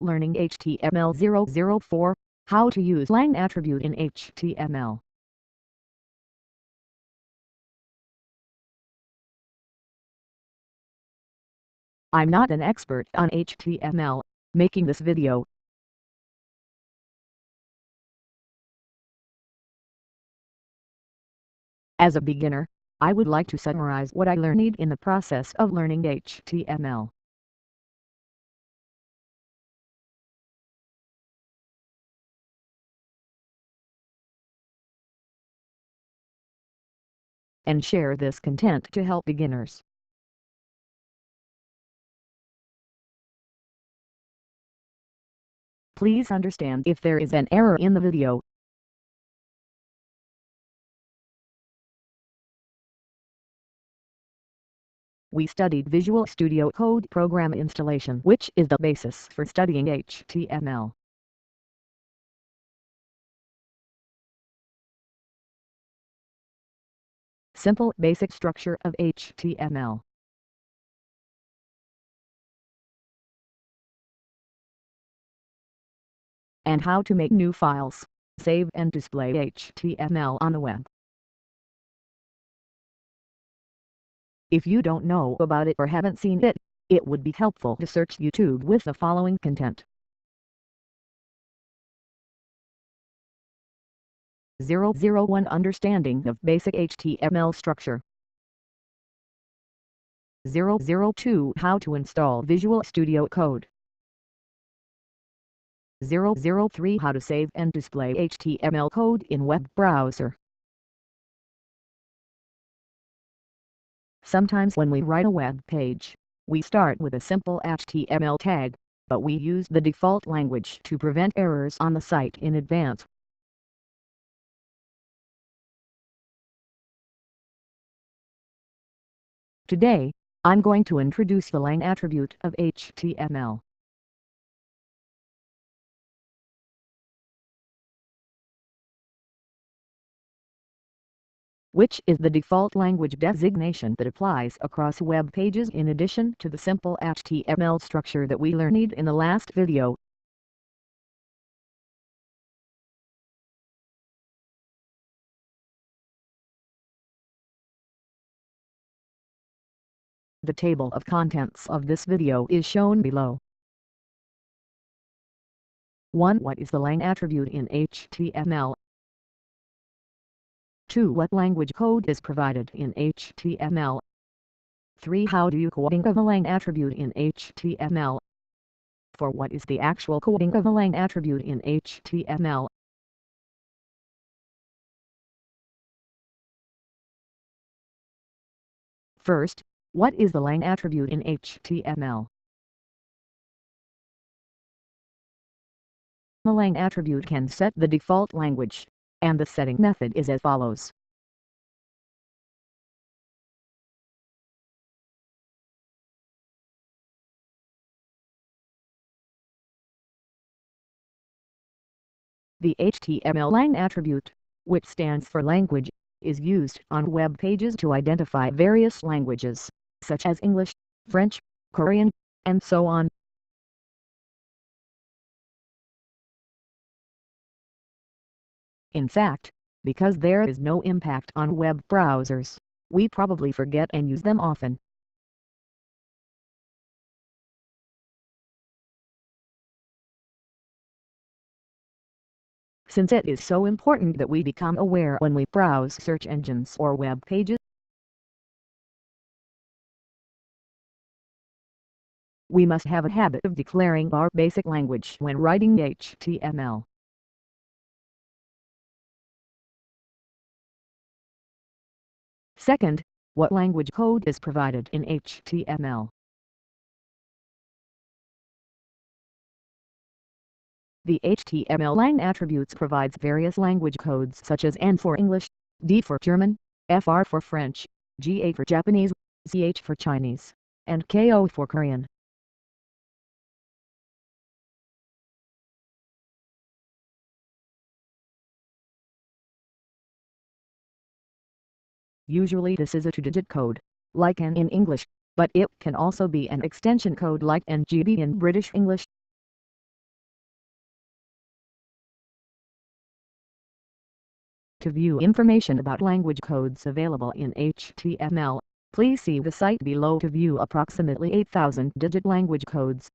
Learning HTML 004, How to use lang attribute in HTML. I'm not an expert on HTML, making this video. As a beginner, I would like to summarize what I learned in the process of learning HTML. And share this content to help beginners. Please understand if there is an error in the video. We studied Visual Studio Code program installation, which is the basis for studying HTML. Simple basic structure of HTML. And how to make new files, save and display HTML on the web. If you don't know about it or haven't seen it, it would be helpful to search YouTube with the following content. 001 Understanding of Basic HTML Structure. 002 How to Install Visual Studio Code. 003 How to Save and Display HTML Code in Web Browser. Sometimes when we write a web page, we start with a simple HTML tag, but we use the default language to prevent errors on the site in advance. Today, I'm going to introduce the lang attribute of HTML. Which is the default language designation that applies across web pages in addition to the simple HTML structure that we learned in the last video. The table of contents of this video is shown below. 1. What is the lang attribute in HTML? 2. What language code is provided in HTML? 3. How do you coding of a lang attribute in HTML? 4. What is the actual coding of a lang attribute in HTML? First, what is the lang attribute in HTML? The lang attribute can set the default language, and the setting method is as follows. The HTML lang attribute, which stands for language, is used on web pages to identify various languages, such as English, French, Korean, and so on. In fact, because there is no impact on web browsers, we probably forget and use them often. Since it is so important that we become aware when we browse search engines or web pages, we must have a habit of declaring our basic language when writing HTML. Second, what language code is provided in HTML? The HTML lang attributes provides various language codes such as N for English, D for German, FR for French, GA for Japanese, CH for Chinese, and KO for Korean. Usually this is a 2-digit code, like N in English, but it can also be an extension code like NGB in British English. To view information about language codes available in HTML, please see the site below to view approximately 8,000 digit language codes.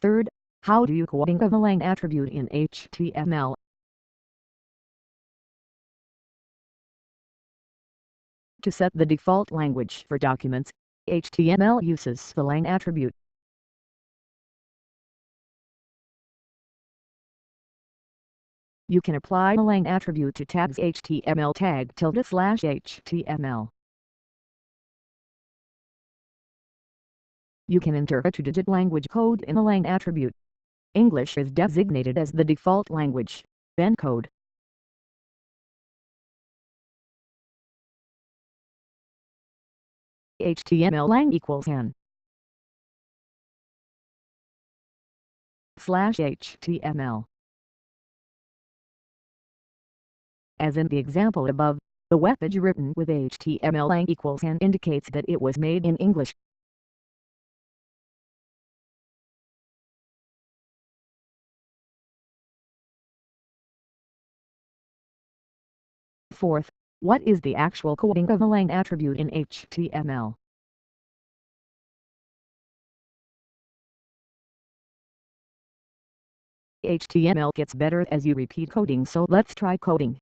Third, how do you coding of a line attribute in HTML? To set the default language for documents, HTML uses the line attribute. You can apply a line attribute to tags HTML tag ~HTML. You can enter a 2-digit language code in a line attribute. English is designated as the default language, then code. HTML line equals n/HTML. As in the example above, the webpage written with HTML line equals n indicates that it was made in English. Fourth, what is the actual coding of a line attribute in HTML? HTML gets better as you repeat coding, so let's try coding.